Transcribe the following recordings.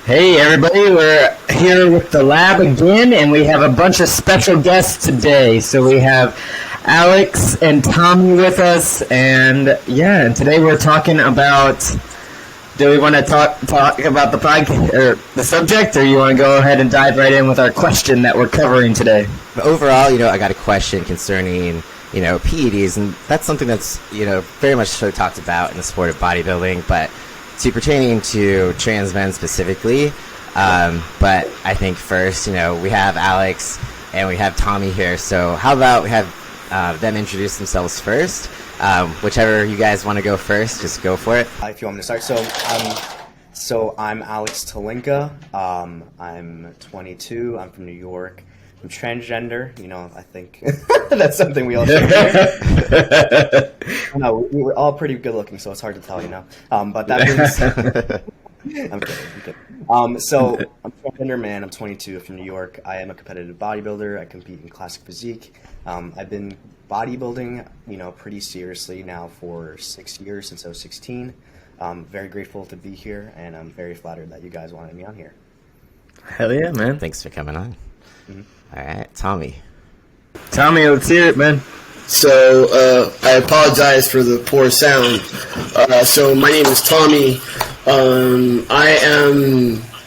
Hey everybody, we're here with the lab again, and we have a bunch of special guests today. So we have Alex and Tommy with us, and and today we're talking about. Do we want to talk about the podcast or the subject, or you want to go ahead and dive right in with our question that we're covering today? But overall, I got a question concerning, PEDs, and that's something that's, very much so talked about in the sport of bodybuilding, but pertaining to trans men specifically. But I think first, we have Alex and we have Tommy here. So how about we have them introduce themselves first? Whichever you guys want to go first, just go for it. If you want me to start. So I'm Alex Tilinca. I'm 22. I'm from New York. I'm transgender. I think that's something we all share. No, we were all pretty good looking, so it's hard to tell, But that being said, I'm kidding. So I'm a transgender man. I'm 22 from New York. I am a competitive bodybuilder. I compete in classic physique. I've been bodybuilding, pretty seriously now for 6 years, since I was 16. I'm very grateful to be here, and I'm very flattered that you guys wanted me on here. Hell yeah, man. Thanks for coming on. Mm-hmm. All right, Tommy. Tommy, let's hear it, man. So I apologize for the poor sound. So my name is Tommy.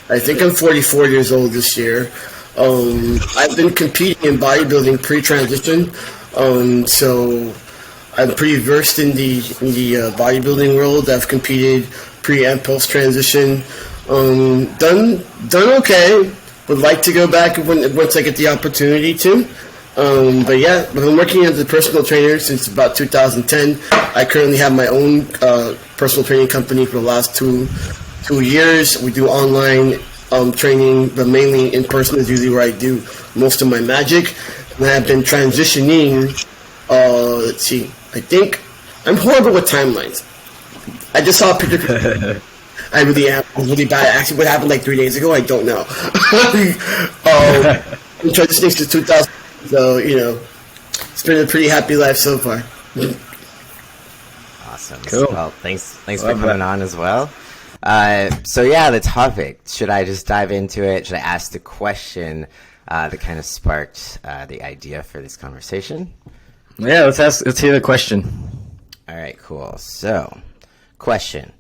I think I'm 44 years old this year. I've been competing in bodybuilding pre-transition. So I'm pretty versed in the bodybuilding world. I've competed pre and post transition. Done okay. Would like to go back once I get the opportunity to. But I've been working as a personal trainer since about 2010. I currently have my own personal training company for the last two years. We do online training, but mainly in person is usually where I do most of my magic. And I've been transitioning. Let's see. I think I'm horrible with timelines. I just saw a picture. I really am. I'm really bad. Actually, what happened like 3 days ago, I don't know. I'm transitioning since 2000. So, it's been a pretty happy life so far. Awesome. Cool. Well, thanks for coming on as well. The topic. Should I just dive into it? Should I ask the question that kind of sparked the idea for this conversation? Yeah, let's hear the question. All right, cool. So, question.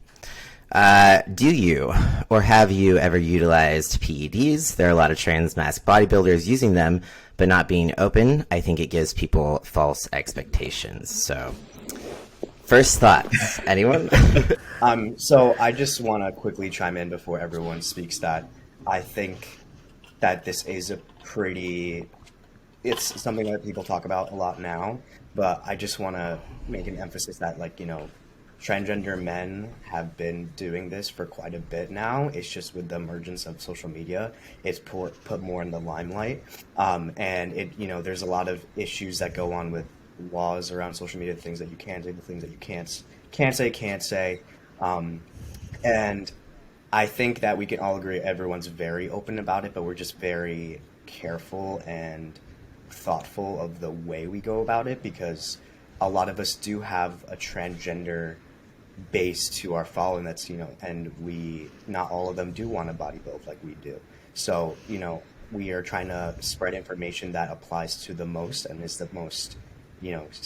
Do you or have you ever utilized PEDs? There are a lot of trans mask bodybuilders using them, but not being open. I think it gives people false expectations. So, first thoughts, anyone? So I just want to quickly chime in before everyone speaks that I think that this is it's something that people talk about a lot now, but I just want to make an emphasis that, transgender men have been doing this for quite a bit now. It's just with the emergence of social media, it's put more in the limelight. And there's a lot of issues that go on with laws around social media, the things that you can do, the things that you can't say. And I think that we can all agree everyone's very open about it, but we're just very careful and thoughtful of the way we go about it, because a lot of us do have a transgender base to our following that's, and not all of them do want to bodybuild like we do. So, we are trying to spread information that applies to the most and is the most,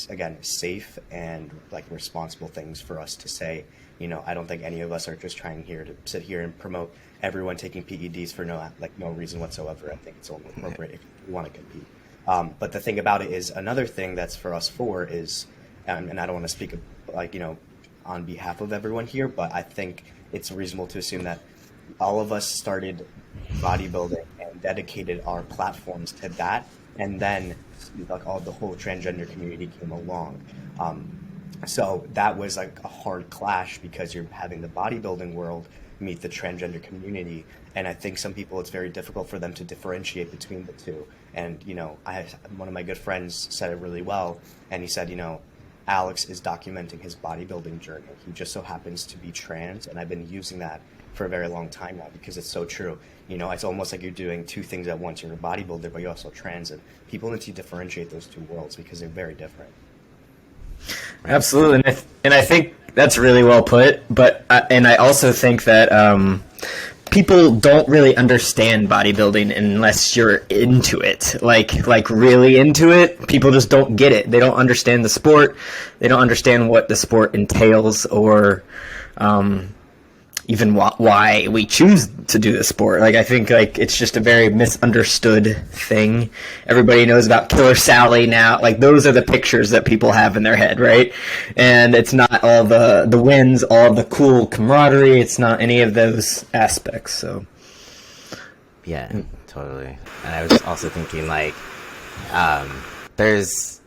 again, safe and responsible things for us to say. I don't think any of us are just trying to sit here and promote everyone taking PEDs for no reason whatsoever. I think it's only appropriate if you want to compete. But the thing about it is, another thing that's for us is, and I don't want to speak on behalf of everyone here, but I think it's reasonable to assume that all of us started bodybuilding and dedicated our platforms to that, and then the whole transgender community came along. So that was a hard clash, because you're having the bodybuilding world meet the transgender community, and I think some people, it's very difficult for them to differentiate between the two. And one of my good friends said it really well, and he said, Alex is documenting his bodybuilding journey. He just so happens to be trans, and I've been using that for a very long time now, because it's so true. It's almost like you're doing two things at once. You're a bodybuilder, but you're also trans, and people need to differentiate those two worlds because they're very different. Absolutely, and I think that's really well put. But I also think that people don't really understand bodybuilding unless you're into it, like really into it. People just don't get it. They don't understand the sport. They don't understand what the sport entails, or even why we choose to do the sport. Like, I think like it's just a very misunderstood thing. Everybody knows about Killer Sally now. Like, those are the pictures that people have in their head, right? And it's not all the wins, all the cool camaraderie. It's not any of those aspects. So yeah, totally. And I was also thinking like there's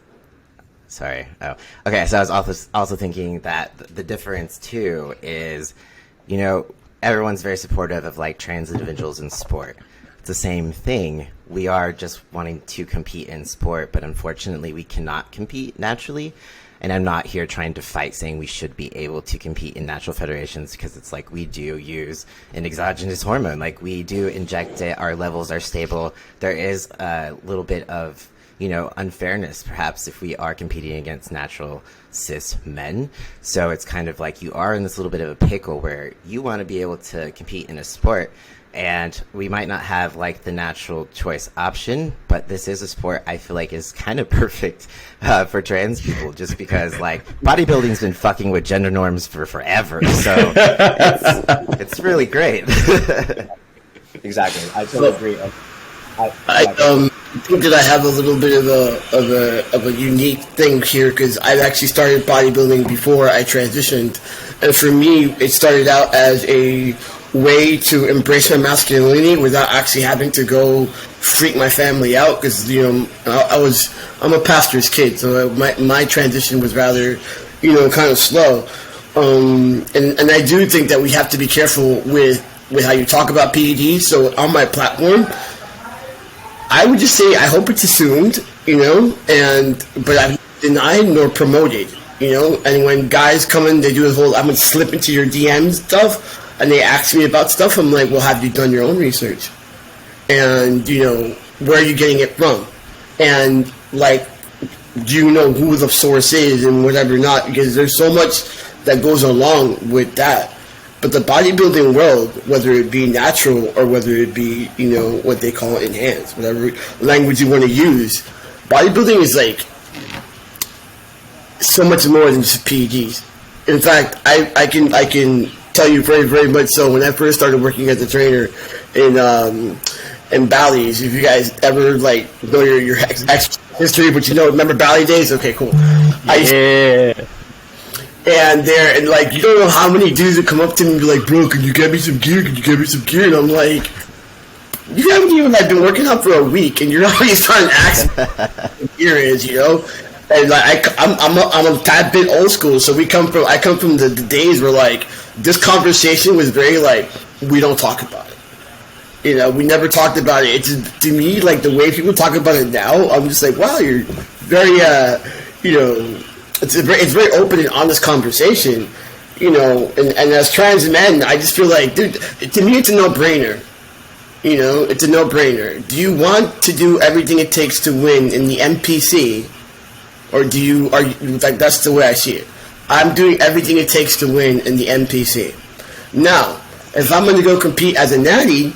sorry. Oh, okay. So I was also thinking that the difference too is, you know, everyone's very supportive of like trans individuals in sport. It's the same thing. We are just wanting to compete in sport, but unfortunately we cannot compete naturally. And I'm not here trying to fight saying we should be able to compete in natural federations, because it's like we do use an exogenous hormone. Like, we do inject it, our levels are stable. There is a little bit of, you know, unfairness perhaps if we are competing against natural cis men. So it's kind of like you are in this little bit of a pickle where you want to be able to compete in a sport, and we might not have like the natural choice option, but this is a sport I feel like is kind of perfect for trans people, just because like bodybuilding's been fucking with gender norms for forever. So it's really great. Exactly. I totally agree. I think that I have a little bit of a unique thing here, because I've actually started bodybuilding before I transitioned, and for me, it started out as a way to embrace my masculinity without actually having to go freak my family out. Because, you know, I'm a pastor's kid, so my transition was rather, you know, kind of slow. And I do think that we have to be careful with how you talk about PEDs. So on my platform, I would just say I hope it's assumed, you know, but I've denied nor promoted, you know. And when guys come in, they do the whole I'm gonna slip into your DMs stuff, and they ask me about stuff. I'm like, well, have you done your own research? And, you know, where are you getting it from? And like, do you know who the source is and whatever not? Because there's so much that goes along with that. But the bodybuilding world, whether it be natural or whether it be, you know, what they call enhanced, whatever language you want to use, bodybuilding is like so much more than just PEDs. In fact, I can tell you very, very much so. When I first started working as a trainer in Bally's, if you guys ever like know your exercise history, but you know, remember Bally days? Okay, cool. Yeah. And like, you don't know how many dudes would come up to me and be like, bro, can you get me some gear? Can you get me some gear? And I'm like, you haven't even like been working out for a week, and you're already starting to ask what gear is, you know? And like, I'm a tad bit old school, so I come from the days where like this conversation was very like, we don't talk about it. You know, we never talked about it. It's, to me, like the way people talk about it now, I'm just like, wow, you're very, you know, it's very open and honest conversation, you know, and as trans men, I just feel like, dude, to me, it's a no-brainer. You know, it's a no-brainer. Do you want to do everything it takes to win in the NPC, or are you like, that's the way I see it. I'm doing everything it takes to win in the NPC. Now, if I'm going to go compete as a natty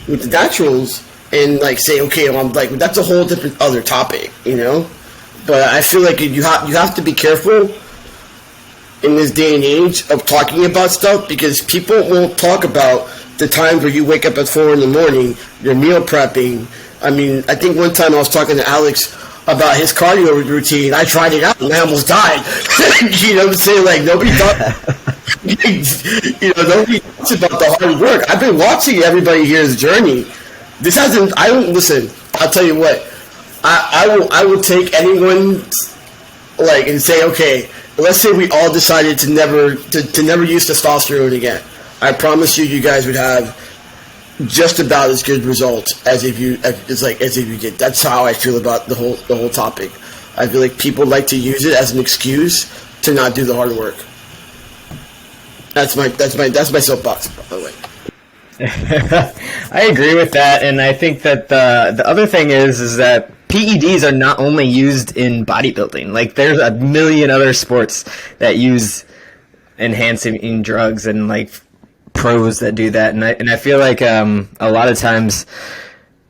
with the naturals and like say, okay, well, I'm like, that's a whole different other topic, you know. But I feel like you have to be careful in this day and age of talking about stuff, because people won't talk about the times where you wake up at 4 a.m, you're meal prepping. I mean, I think one time I was talking to Alex about his cardio routine. I tried it out and I almost died. You know what I'm saying? Like, nobody talks about the hard work. I've been watching everybody here's journey. Listen, I'll tell you what. I will take anyone, like, and say, okay, let's say we all decided to never use testosterone again. I promise you guys would have just about as good results as if you did. That's how I feel about the whole topic. I feel like people like to use it as an excuse to not do the hard work. That's my soapbox, by the way. I agree with that, and I think that the other thing is that PEDs are not only used in bodybuilding. Like, there's a million other sports that use enhancing drugs and like pros that do that, and I feel like a lot of times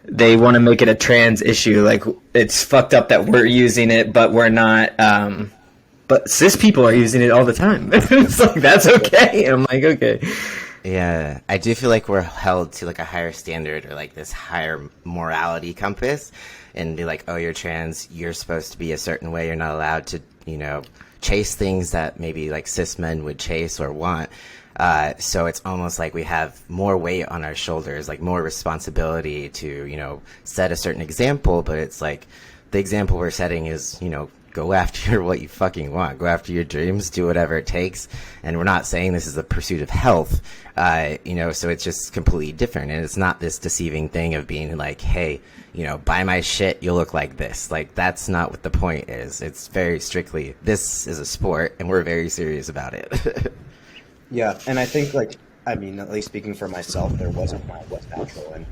they want to make it a trans issue. Like, it's fucked up that we're using it, but we're not. But cis people are using it all the time. It's like, that's okay. And I'm like, okay. Yeah, I do feel like we're held to like a higher standard or like this higher morality compass, and be like, oh, you're trans, you're supposed to be a certain way, you're not allowed to, you know, chase things that maybe like cis men would chase or want. So it's almost like we have more weight on our shoulders, like more responsibility to, you know, set a certain example, but it's like the example we're setting is, you know, go after what you fucking want, go after your dreams, do whatever it takes. And we're not saying this is a pursuit of health, you know, so it's just completely different. And it's not this deceiving thing of being like, hey, you know, buy my shit, you'll look like this. Like, that's not what the point is. It's very strictly, this is a sport, and we're very serious about it. Yeah, and I think, like, I mean, at least speaking for myself, there was a point I was natural, and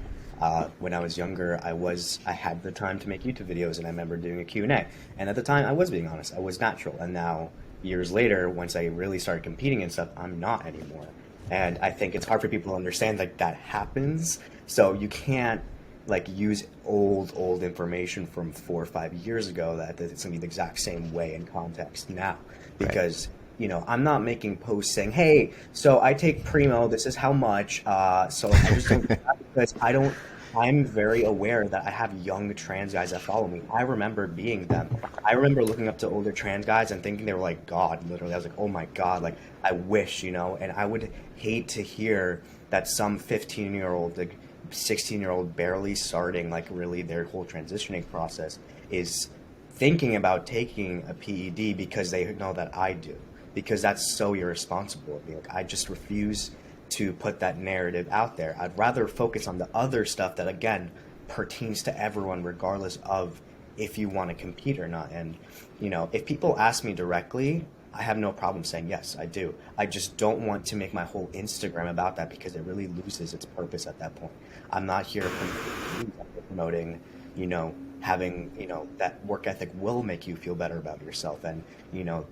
when I was younger, I had the time to make YouTube videos, and I remember doing a Q&A, and at the time, I was being honest, I was natural, and now, years later, once I really started competing and stuff, I'm not anymore, and I think it's hard for people to understand, like, that happens, so you can't, like, use old information from 4 or 5 years ago that it's going to be the exact same way in context now, because... Right. You know, I'm not making posts saying, hey, so I take Primo, this is how much, so I just don't, because I'm very aware that I have young trans guys that follow me. I remember being them. I remember looking up to older trans guys and thinking they were like God, literally. I was like, oh my God, like, I wish, you know, and I would hate to hear that some 15-year-old, like, 16-year-old barely starting, like, really their whole transitioning process is thinking about taking a PED because they know that I do. Because that's so irresponsible of me. Like, I just refuse to put that narrative out there. I'd rather focus on the other stuff that, again, pertains to everyone regardless of if you want to compete or not. And, you know, if people ask me directly, I have no problem saying yes, I do. I just don't want to make my whole Instagram about that because it really loses its purpose at that point. I'm not here promoting, you know, having, you know, that work ethic will make you feel better about yourself. And, you know,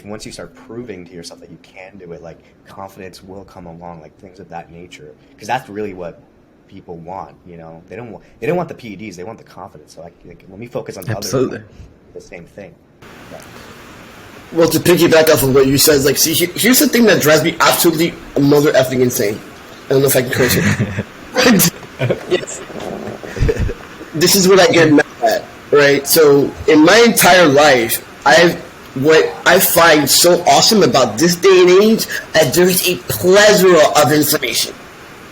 once you start proving to yourself that you can do it, like, confidence will come along, like, things of that nature, because that's really what people want. You know, they don't want the PEDs, they want the confidence. So like, let me focus on the other, the same thing. Yeah. Well, to piggyback off of what you said, like, see, here's the thing that drives me absolutely mother effing insane. I don't know if I can curse it. Yes. This is what I get mad at, right? So in my entire life, what I find so awesome about this day and age, that there's a plethora of information,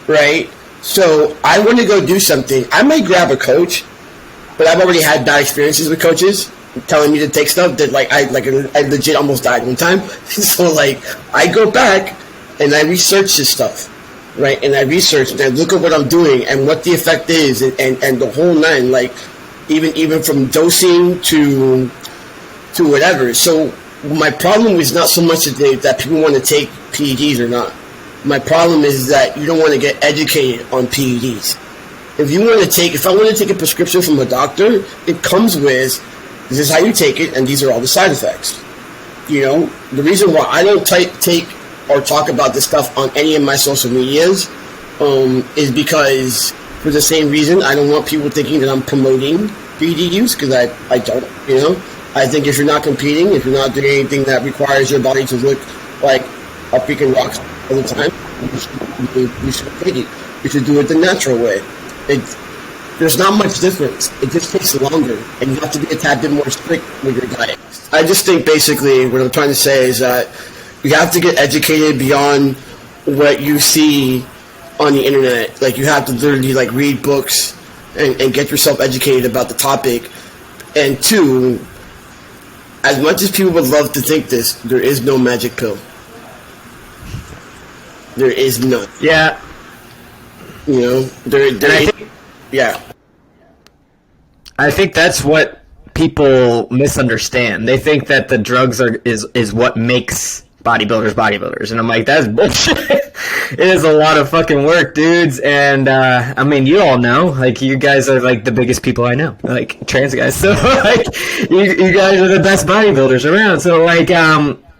right? So I want to go do something. I might grab a coach, but I've already had bad experiences with coaches telling me to take stuff that, like, I legit almost died one time. So, like, I go back and I research this stuff, right? And I research and I look at what I'm doing and what the effect is and the whole nine, like, even from dosing to whatever. So my problem is not so much that people want to take PEDs or not. My problem is that you don't want to get educated on PEDs. If I want to take a prescription from a doctor, it comes with, this is how you take it, and these are all the side effects. You know, the reason why I don't take or talk about this stuff on any of my social medias is because, for the same reason, I don't want people thinking that I'm promoting PED use, because I don't, you know. I think if you're not competing, if you're not doing anything that requires your body to look like a freaking rock all the time, you should take it. You should do it the natural way. There's not much difference. It just takes longer, and you have to be a tad bit more strict with your diet. I just think basically what I'm trying to say is that you have to get educated beyond what you see on the internet. Like, you have to literally, like, read books and get yourself educated about the topic. And two, as much as people would love to think this, there is no magic pill. There is none. Yeah. You know, yeah. I think that's what people misunderstand. They think that the drugs is what makes bodybuilders, and I'm like, that's bullshit. It is a lot of fucking work, dudes, and I mean, you all know, like, you guys are like the biggest people I know, like, trans guys, so like, you guys are the best bodybuilders around, so like,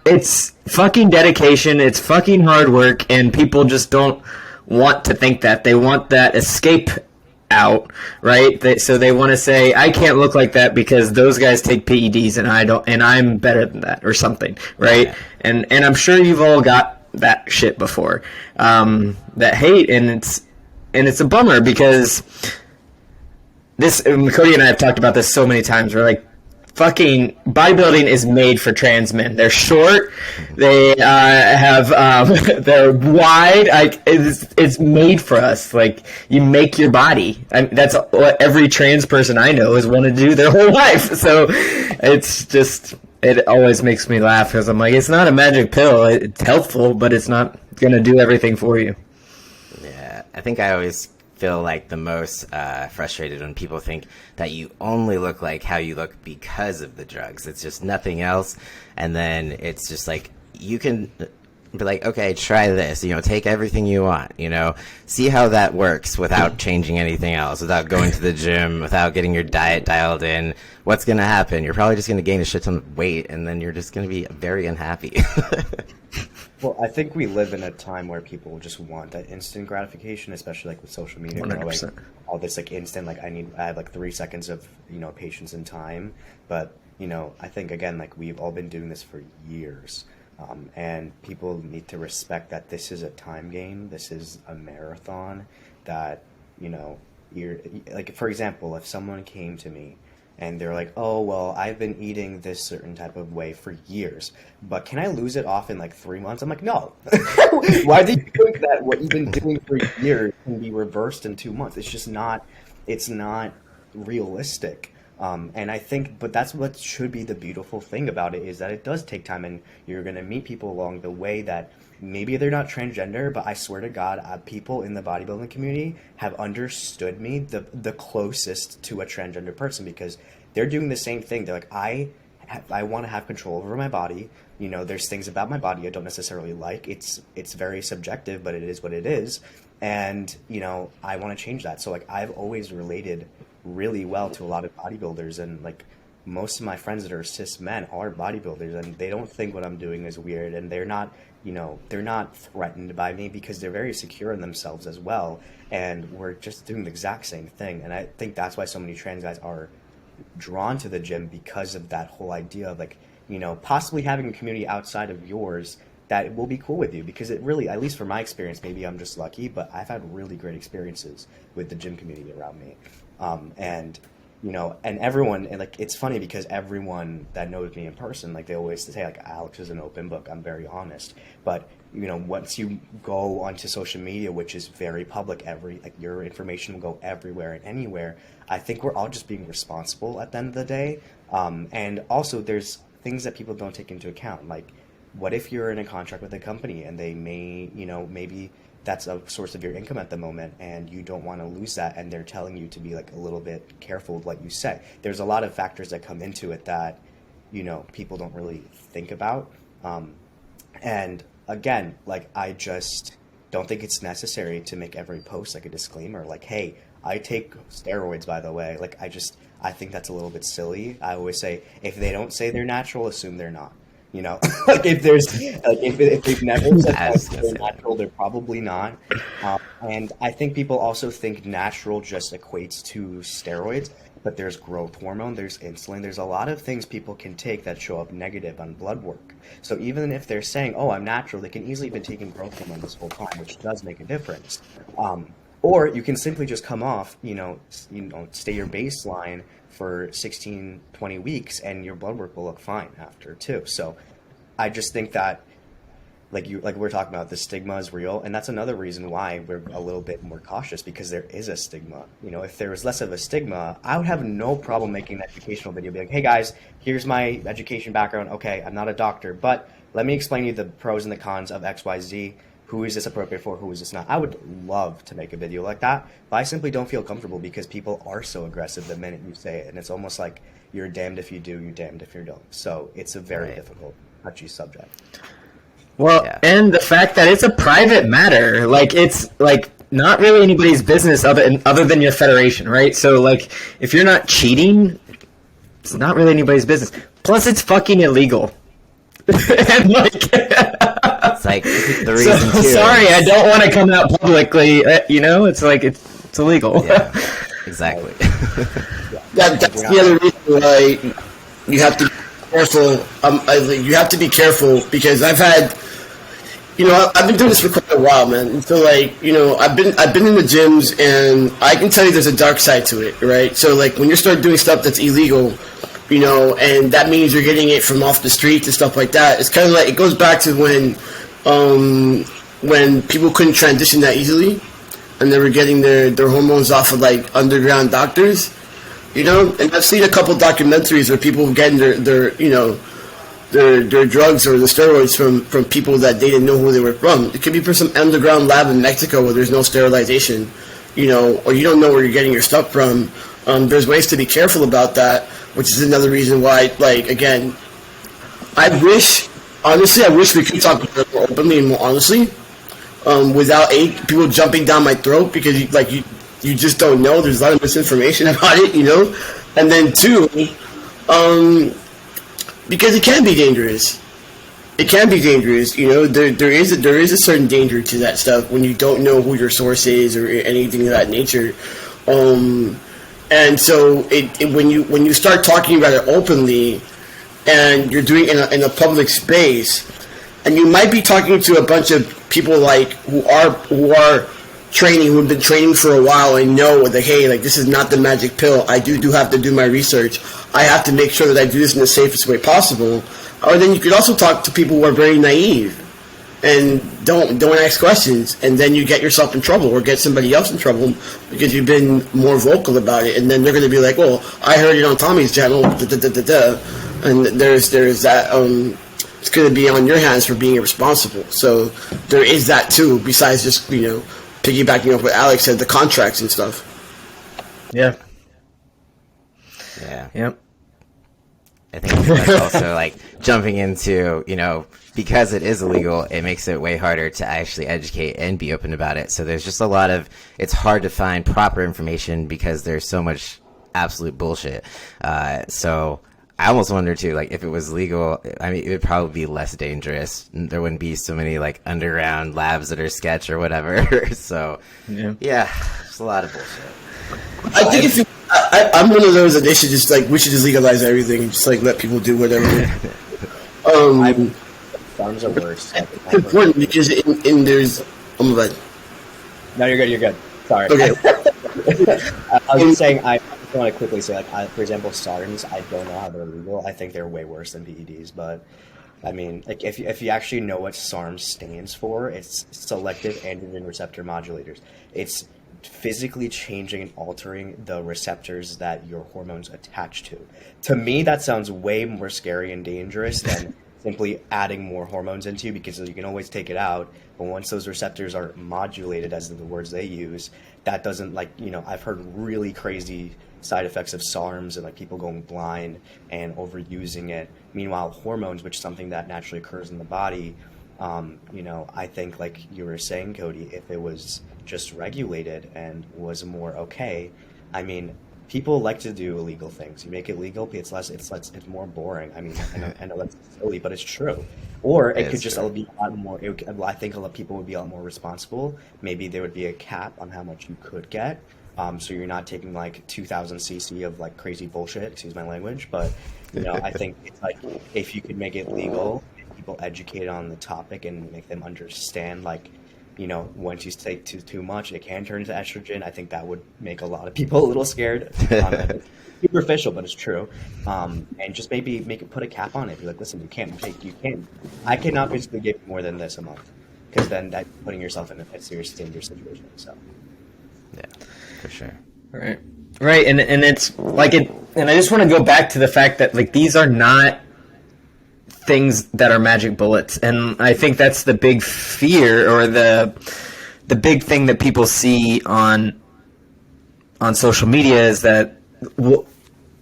it's fucking dedication, it's fucking hard work, and people just don't want to think that. They want that escape out, right? So they want to say, I can't look like that because those guys take PEDs and I don't, and I'm better than that or something, right? Yeah. And I'm sure you've all got that shit before, that hate, and it's a bummer because this, Cody and I have talked about this so many times. We're like, fucking bodybuilding is made for trans men. They're short. They have they're wide. Like it's made for us. Like you make your body. That's what every trans person I know has wanted to do their whole life. So it's just, it always makes me laugh because I'm like, it's not a magic pill. It's helpful, but it's not gonna do everything for you. Yeah, I think I always feel like the most frustrated when people think that you only look like how you look because of the drugs. It's just nothing else. And then it's just like, you can be like, okay, try this, take everything you want, see how that works without changing anything else, without going to the gym, without getting your diet dialed in. What's going to happen? You're probably just going to gain a shit ton of weight, and then you're just going to be very unhappy. Well, I think we live in a time where people just want that instant gratification, especially like with social media. 100%. Like all this like instant, like I have like 3 seconds of patience and time. But I think again, like we've all been doing this for years, and people need to respect that this is a time game. This is a marathon. That you're like, for example, if someone came to me and they're like, oh, well, I've been eating this certain type of way for years, but can I lose it off in like 3 months? I'm like, no. Why do you think that what you've been doing for years can be reversed in 2 months? It's just not, it's not realistic. And I think, but that's what should be the beautiful thing about it, is that it does take time, and you're going to meet people along the way that maybe they're not transgender, but I swear to God, people in the bodybuilding community have understood me the closest to a transgender person, because they're doing the same thing. They're like, I want to have control over my body. There's things about my body I don't necessarily like. It's very subjective, but it is what it is. And, I want to change that. So like, I've always related really well to a lot of bodybuilders, and like most of my friends that are cis men are bodybuilders, and they don't think what I'm doing is weird, and they're not threatened by me because they're very secure in themselves as well, and we're just doing the exact same thing. And I think that's why so many trans guys are drawn to the gym, because of that whole idea of like, possibly having a community outside of yours that will be cool with you, because it really, at least for my experience, maybe I'm just lucky, but I've had really great experiences with the gym community around me. And everyone, and like, it's funny because everyone that knows me in person, like they always say like, Alex is an open book. I'm very honest. But, once you go onto social media, which is very public, like your information will go everywhere and anywhere. I think we're all just being responsible at the end of the day. And also there's things that people don't take into account. Like, what if you're in a contract with a company and they may, maybe that's a source of your income at the moment, and you don't want to lose that, and they're telling you to be like a little bit careful with what you say. There's a lot of factors that come into it that people don't really think about. And again, like, I just don't think it's necessary to make every post like a disclaimer, like, hey, I take steroids, by the way. Like, I think that's a little bit silly. I always say, if they don't say they're natural, assume they're not. Like if there's like if they've never said they're natural, they're probably not. And I think people also think natural just equates to steroids, but there's growth hormone, there's insulin, there's a lot of things people can take that show up negative on blood work. So even if they're saying, oh, I'm natural, they can easily have been taking growth hormone this whole time, which does make a difference. Or you can simply just come off, stay your baseline for 16, 20 weeks, and your blood work will look fine after too. So I just think that, like we're talking about, the stigma is real, and that's another reason why we're a little bit more cautious, because there is a stigma. If there was less of a stigma, I would have no problem making an educational video, be like, hey guys, here's my education background. Okay, I'm not a doctor, but let me explain to you the pros and the cons of XYZ. Who is this appropriate for? Who is this not? I would love to make a video like that, but I simply don't feel comfortable because people are so aggressive the minute you say it. And it's almost like you're damned if you do, you're damned if you don't. So it's a very difficult, touchy subject. Well, yeah. And the fact that it's a private matter, like it's like not really anybody's business other than your federation, right? So like if you're not cheating, it's not really anybody's business. Plus it's fucking illegal. And like, It's like the reason too. Sorry, I don't want to come out publicly. It's like it's illegal. Yeah, exactly. That's the other reason why you have to be careful. You have to be careful because I've had, I've been doing this for quite a while, man. So like, I've been in the gyms, and I can tell you there's a dark side to it, right? So like when you start doing stuff that's illegal, and that means you're getting it from off the streets and stuff like that. It's kind of like it goes back to when people couldn't transition that easily, and they were getting their hormones off of like underground doctors. And I've seen a couple documentaries where people getting their drugs or the steroids from people that they didn't know who they were from. It could be from some underground lab in Mexico where there's no sterilization, or you don't know where you're getting your stuff from. There's ways to be careful about that, which is another reason why, like, again, I wish we could talk about it more openly and more honestly, without people jumping down my throat, because you just don't know. There's a lot of misinformation about it, and then two, because it can be dangerous. It can be dangerous, There is a certain danger to that stuff when you don't know who your source is or anything of that nature. And so when you start talking about it openly, and you're doing it in a public space, and you might be talking to a bunch of people like who are training, who have been training for a while and know that, hey, like, this is not the magic pill. I do have to do my research. I have to make sure that I do this in the safest way possible. Or then you could also talk to people who are very naive and don't ask questions, and then you get yourself in trouble or get somebody else in trouble because you've been more vocal about it, and then they're going to be like, well, I heard it on Tommy's channel, and there's that, it's going to be on your hands for being irresponsible. So there is that too, besides just, piggybacking off what Alex said, the contracts and stuff. Yeah. Yeah. Yep. I think that's also like jumping into, because it is illegal, it makes it way harder to actually educate and be open about it. So there's just it's hard to find proper information because there's so much absolute bullshit. So I almost wonder too, like, if it was legal, I mean, it would probably be less dangerous. There wouldn't be so many like underground labs that are sketch or whatever. So yeah, it's a lot of bullshit. I think I'm one of those that we should just legalize everything and just like let people do whatever. Farms are worse. It's important because there's. Oh my bad. No, you're good. You're good. Sorry. Okay. I was just saying. I just want to quickly say, like, for example, SARMs. I don't know how they're legal. I think they're way worse than PEDs. But I mean, like, if you actually know what SARMs stands for, it's selective androgen receptor modulators. It's physically changing and altering the receptors that your hormones attach to. To me, that sounds way more scary and dangerous than simply adding more hormones into you, because you can always take it out. But once those receptors are modulated, as the words they use, that doesn't, like, I've heard really crazy side effects of SARMs and like people going blind and overusing it. Meanwhile, hormones, which is something that naturally occurs in the body, I think, like you were saying, Cody, if it was just regulated and was more okay, I mean, people like to do illegal things. You make it legal, it's more boring. I mean, I know that's silly, but it's true. Or it could just be a lot more. I think a lot of people would be a lot more responsible. Maybe there would be a cap on how much you could get. So you're not taking like 2,000 cc of like crazy bullshit. Excuse my language, but I think it's like if you could make it legal, people educate on the topic and make them understand, like, once you take too much, it can turn into estrogen. I think that would make a lot of people a little scared. It's superficial, but it's true. And just maybe put a cap on it. Be like, listen, I cannot basically give you more than this a month, because then that's putting yourself in a serious dangerous situation. So, yeah, for sure. Right, and it's like it. And I just want to go back to the fact that, like, these are not things that are magic bullets, and I think that's the big fear, or the big thing that people see on social media, is that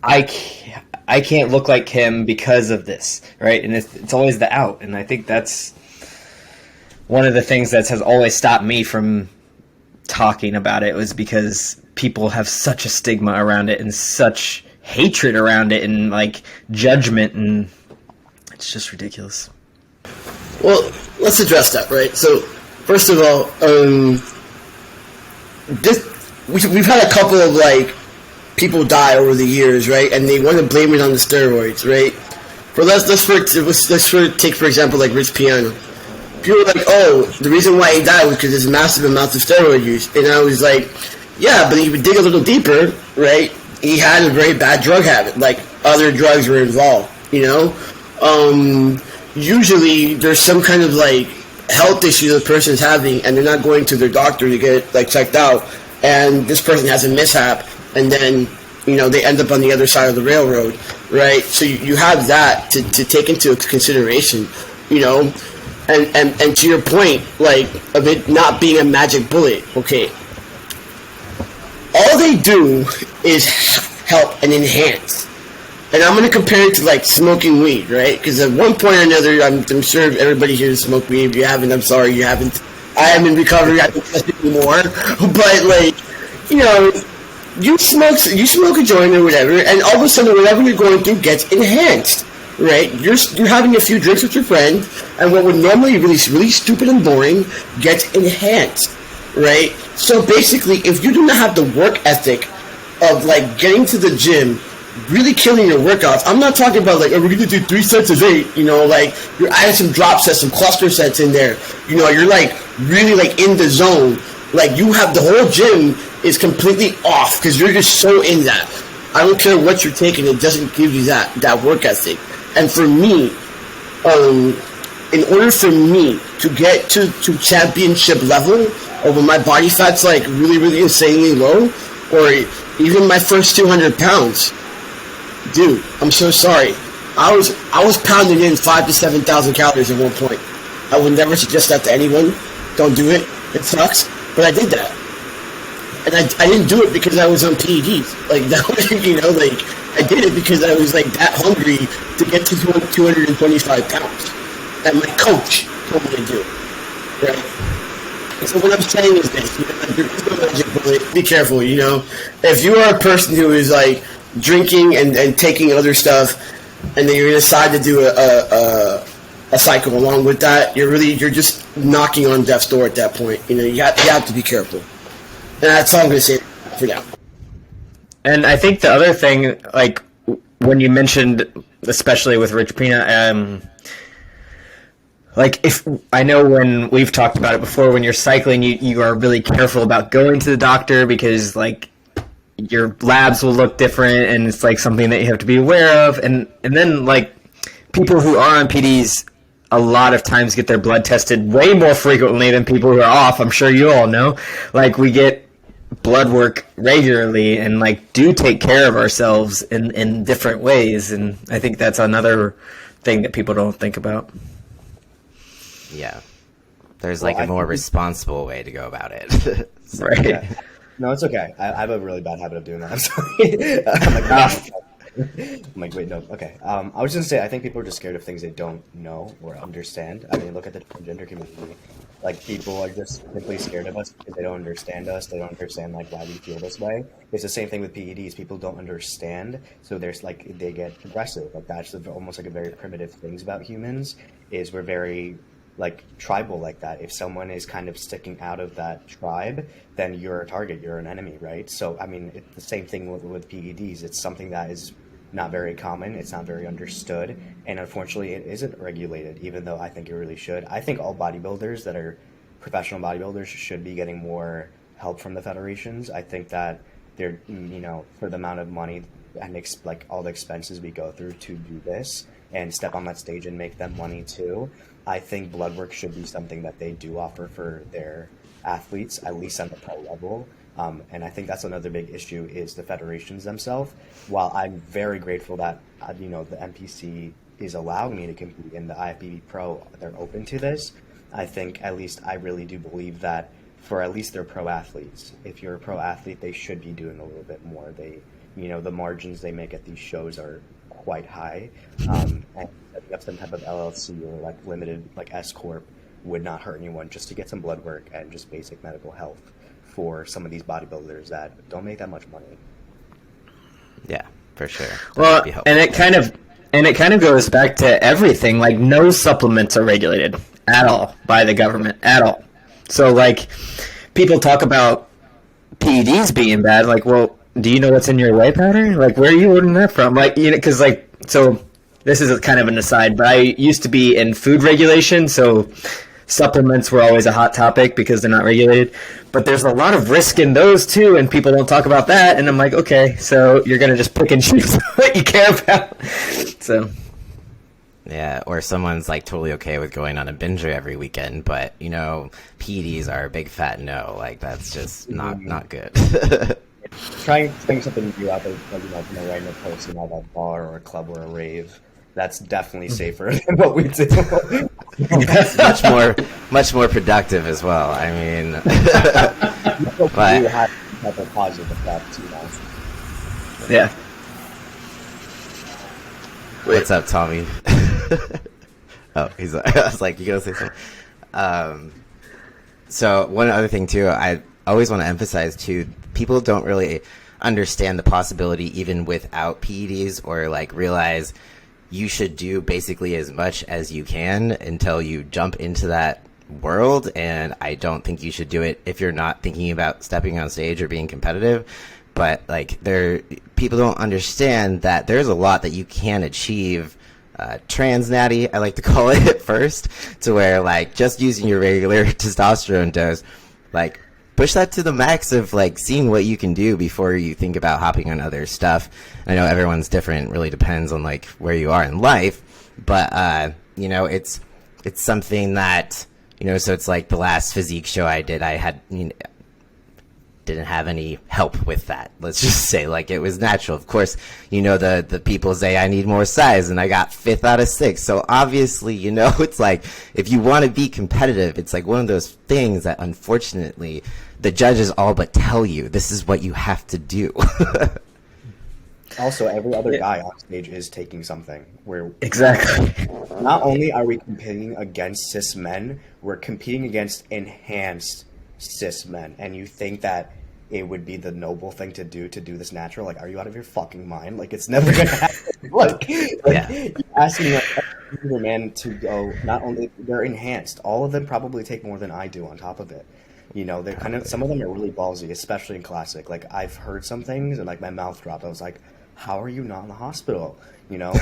I can't look like him because of this, right? And it's always the out, and I think that's one of the things that has always stopped me from talking about it, was because people have such a stigma around it and such hatred around it and like judgment, and it's just ridiculous. Well, let's address that, right? So, first of all, we've had a couple of like people die over the years, right? And they want to blame it on the steroids, right? But let's take for example like Rich Piano. People are like, oh, the reason why he died was because there's massive amounts of steroid use, and I was like, yeah, but if you dig a little deeper, right? He had a very bad drug habit, like other drugs were involved, you know. Usually there's some kind of like health issue the person's having, and they're not going to their doctor to get like checked out, and this person has a mishap, and then you know they end up on the other side of the railroad, right? So you have that to take into consideration, you know. And to your point, like of it not being a magic bullet, okay. All they do is help and enhance. And I'm going to compare it to like smoking weed, right? Because at one point or another, I'm sure everybody here has smoked weed. If you haven't, I'm sorry you haven't. I am in recovery. I don't test it anymore. But like, you know, you smoke a joint or whatever, and all of a sudden, whatever you're going through gets enhanced, right? You're having a few drinks with your friend, and what would normally be really stupid and boring gets enhanced, right? So basically, if you do not have the work ethic of like getting to the gym, really killing your workouts. I'm not talking about like, oh, we're going to do 3 sets of 8, you know, like you're adding some drop sets, some cluster sets in there. You know, you're like really like in the zone. Like you have the whole gym is completely off because you're just so in that. I don't care what you're taking, it doesn't give you that work ethic. And for me, in order for me to get to championship level, or when my body fat's like really, really insanely low, or even my first 200 pounds, dude, I'm so sorry. I was pounding in 5,000 to 7,000 calories at one point. I would never suggest that to anyone. Don't do it. It sucks. But I did that. And I didn't do it because I was on PEDs. Like, that was, you know, like, I did it because I was, like, that hungry to get to 225 pounds. And my coach told me to do it. Right? And so what I'm saying is this. You know, there is no magic bullet. Be careful, you know. If you are a person who is, like, drinking and taking other stuff, and then you're gonna decide to do a cycle along with that, you're just knocking on death's door at that point. You know, you have to be careful. And that's all I'm gonna say for now. And I think the other thing, like when you mentioned, especially with Rich Pina, like if I know when we've talked about it before, when you're cycling, you are really careful about going to the doctor because like your labs will look different, and it's like something that you have to be aware of. And then like people who are on PDs a lot of times get their blood tested way more frequently than people who are off. I'm sure you all know. Like we get blood work regularly and like do take care of ourselves in different ways. And I think that's another thing that people don't think about. Yeah. There's like a more responsible way to go about it. So, right. Yeah. No, it's okay. I have a really bad habit of doing that. I'm sorry. I'm like, wait, no, okay. I was just gonna say, I think people are just scared of things they don't know or understand. I mean, look at the gender community. Like, people are just simply scared of us because they don't understand us. They don't understand, like, why we feel this way. It's the same thing with PEDs. People don't understand, so there's, like, they get aggressive. Like, that's almost like a very primitive things about humans, is we're very like tribal like that. If someone is kind of sticking out of that tribe, then you're a target, you're an enemy, right? So I mean, it's the same thing with PEDs. It's something that is not very common, it's not very understood, and unfortunately it isn't regulated, even though I think it really should. I think all bodybuilders that are professional bodybuilders should be getting more help from the federations. I think that they're, you know, for the amount of money and like all the expenses we go through to do this and step on that stage and make them money too, I think blood work should be something that they do offer for their athletes, at least on the pro level. And I think that's another big issue is the federations themselves. While I'm very grateful that, you know, the NPC is allowing me to compete in the IFBB Pro, they're open to this. I think at least I really do believe that for at least their pro athletes, if you're a pro athlete, they should be doing a little bit more. They, you know, the margins they make at these shows are quite high. And setting up some type of LLC or like limited like S Corp would not hurt anyone, just to get some blood work and just basic medical health for some of these bodybuilders that don't make that much money. Yeah, for sure. Well, and it kind of And it kind of goes back to everything. Like, no supplements are regulated at all by the government, at all. So, like, people talk about PEDs being bad. Like, well, do you know what's in your whey powder? Like, where are you ordering that from? Like, you know, because, like, so this is kind of an aside, but I used to be in food regulation, so supplements were always a hot topic because they're not regulated. But there's a lot of risk in those, too, and people don't talk about that. And I'm like, okay, so you're going to just pick and choose what you care about. So... Yeah, or someone's like totally okay with going on a binger every weekend, but you know, PEDs are a big fat no. Like that's just not good. Trying to think something new out there, like, you know, right in a post, you know, that bar or a club or a rave. That's definitely safer than what we do. much more productive as well. I mean, but you have a positive effect, you know. Yeah. What's up, Tommy? Oh, he's like, I was like, you gotta say something. So one other thing too, I always want to emphasize too, people don't really understand the possibility even without PEDs, or like realize you should do basically as much as you can until you jump into that world. And I don't think you should do it if you're not thinking about stepping on stage or being competitive. But like people don't understand that there's a lot that you can achieve trans natty, I like to call it at first, to where like just using your regular testosterone dose, like push that to the max of like seeing what you can do before you think about hopping on other stuff. I know everyone's different, really depends on like where you are in life, but you know, it's something that, you know, so it's like the last physique show I did, I had, you know, didn't have any help with that. Let's just say, like, it was natural. Of course, you know, the people say I need more size, and I got 5th out of 6. So obviously, you know, it's like, if you want to be competitive, it's like one of those things that unfortunately the judges all but tell you this is what you have to do. Also, every other guy on stage is taking something. Exactly. Not only are we competing against cis men, we're competing against enhanced cis men. And you think that it would be the noble thing to do this natural? Like, are you out of your fucking mind? Like, it's never gonna happen. like yeah. You're asking a man to go, not only, they're enhanced. All of them probably take more than I do on top of it. You know, they're kind of, some of them are really ballsy, especially in classic. Like, I've heard some things and like my mouth dropped. I was like, how are you not in the hospital? You know?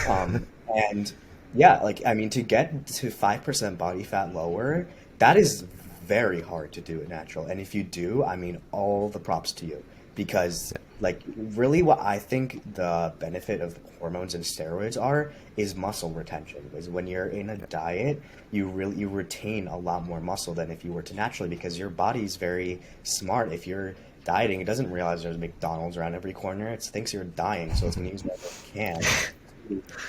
And yeah, like, I mean, to get to 5% body fat lower, that is very hard to do it natural. And if you do, I mean, all the props to you, because like really what I think the benefit of hormones and steroids are is muscle retention. Because when you're in a diet, you retain a lot more muscle than if you were to naturally, because your body's very smart. If you're dieting, it doesn't realize there's McDonald's around every corner. It thinks you're dying, so it's going to use whatever it can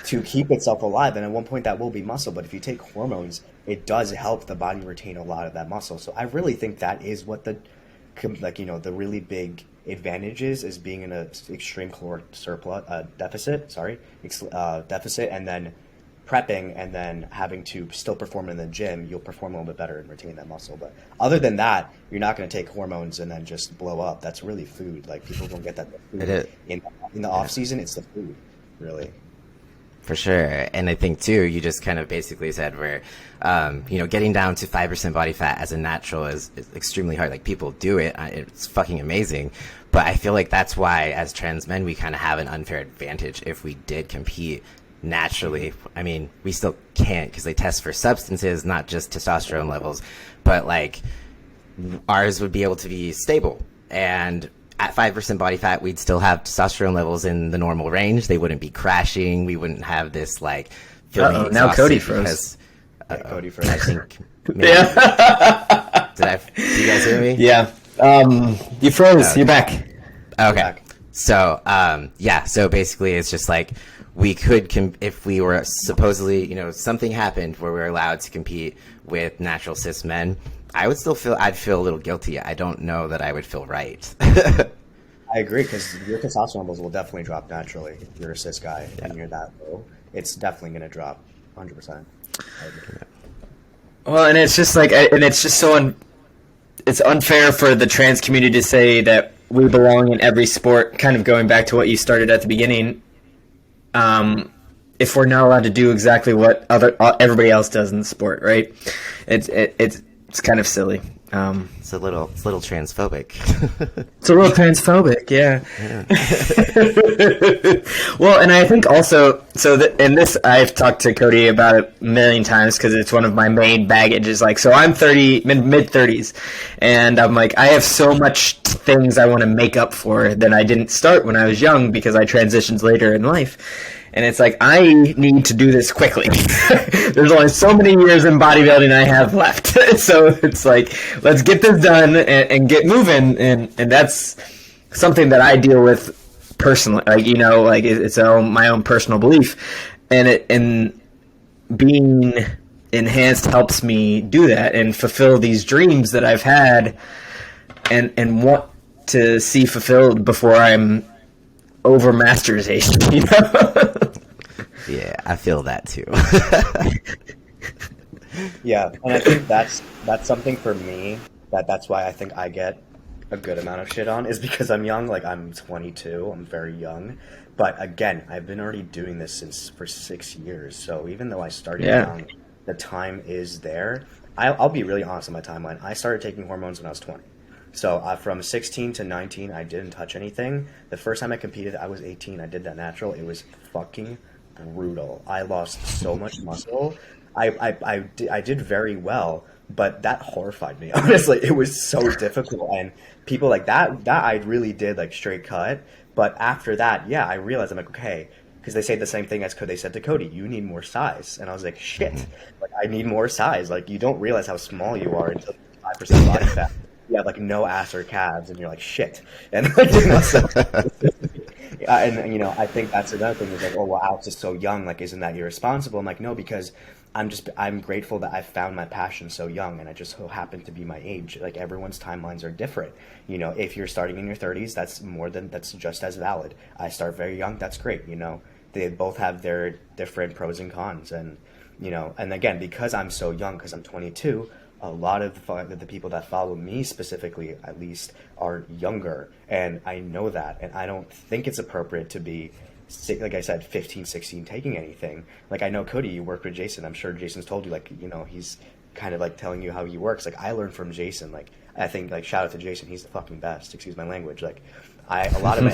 to keep itself alive. And at one point that will be muscle, but if you take hormones, it does help the body retain a lot of that muscle. So I really think that is what the, like, you know, the really big advantage is being in an extreme caloric surplus deficit, and then prepping, and then having to still perform in the gym. You'll perform a little bit better and retain that muscle. But other than that, you're not going to take hormones and then just blow up. That's really food. Like, people don't get that food. In the off season, it's the food, really. For sure. And I think too, you just kind of basically said where, you know, getting down to 5% body fat as a natural is extremely hard. Like, people do it. It's fucking amazing. But I feel like that's why as trans men, we kind of have an unfair advantage if we did compete naturally. I mean, we still can't because they test for substances, not just testosterone levels, but like ours would be able to be stable. And at 5% body fat, we'd still have testosterone levels in the normal range. They wouldn't be crashing. We wouldn't have this like feeling now Cody froze. Cody froze. I think maybe, Yeah. do you guys hear me? Yeah. You froze. Okay. You're back. Okay. So, yeah, so basically it's just like we could, if we were supposedly, you know, something happened where we were allowed to compete with natural cis men, I'd feel a little guilty. I don't know that I would feel right. I agree, because your testosterone levels will definitely drop naturally if you're a cis guy and you're that low. It's definitely going to drop 100%. Well, and it's just like, and it's just so it's unfair for the trans community to say that we belong in every sport, kind of going back to what you started at the beginning. if we're not allowed to do exactly what everybody else does in the sport, right? It's kind of silly. It's a little transphobic. It's a little transphobic, yeah. Well, and I think also, and this I've talked to Cody about it a million times because it's one of my main baggages. Like, so I'm mid 30s, and I'm like, I have so much things I want to make up for that I didn't start when I was young because I transitioned later in life. And it's like, I need to do this quickly. There's only so many years in bodybuilding I have left. So it's like, let's get this done and get moving. And that's something that I deal with personally. Like, you know, like it's my own personal belief. And being enhanced helps me do that and fulfill these dreams that I've had and want to see fulfilled before I'm over masterization, you know? Yeah, I feel that too. Yeah, and I think that's something for me that's why I think I get a good amount of shit on, is because I'm young. Like, I'm 22, I'm very young, but again, I've been already doing this for 6 years. So even though I started young, the time is there. I'll be really honest on my timeline. I started taking hormones when I was 20. So from 16 to 19, I didn't touch anything. The first time I competed, I was 18. I did that natural. It was fucking brutal. I lost so much muscle. I did very well, but that horrified me. Honestly, it was so difficult. And people like that I really did like straight cut. But after that, yeah, I realized, I'm like, okay, because they say the same thing as they said to Cody, you need more size. And I was like, shit, like I need more size. Like, you don't realize how small you are until 5% body fat. You have like no ass or calves, and you're like, shit. And like, you know, so, and you know, I think that's another thing. Is like, oh well, Alex is so young. Like, isn't that irresponsible? I'm like, no, because I'm grateful that I found my passion so young, and I just so happen to be my age. Like, everyone's timelines are different. You know, if you're starting in your 30s, that's just as valid. I start very young. That's great. You know, they both have their different pros and cons, and you know, and again, because I'm so young, because I'm 22. A lot of the people that follow me specifically, at least, are younger, and I know that, and I don't think it's appropriate to be, like I said, 15, 16 taking anything. Like, I know, Cody, you work with Jason. I'm sure Jason's told you, like, you know, he's kind of like telling you how he works. Like, I learned from Jason. Like, I think, like, shout out to Jason, he's the fucking best, excuse my language. Like, a lot of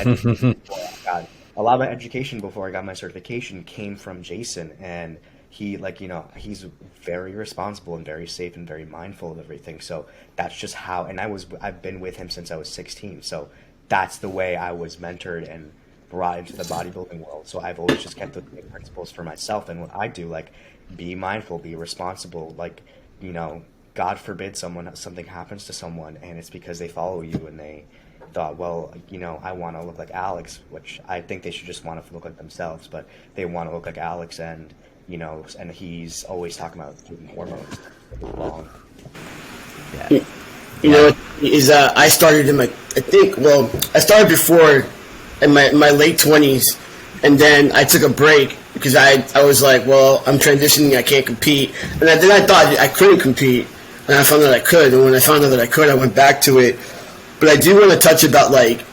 my education before I got my certification came from Jason, and he, like, you know, he's very responsible and very safe and very mindful of everything. So that's just how, and I've been with him since I was 16. So that's the way I was mentored and brought into the bodybuilding world. So I've always just kept the principles for myself. And what I do, like, be mindful, be responsible. Like, you know, God forbid something happens to someone and it's because they follow you and they thought, well, you know, I want to look like Alex, which I think they should just want to look like themselves, but they want to look like Alex, and you know, and he's always talking about taking hormones long. Yeah. You know, I started I started before in my late 20s, and then I took a break because I was like, well, I'm transitioning, I can't compete, and then I thought I couldn't compete, and I found out I could, and when I found out that I could, I went back to it. But I do want to touch about, like,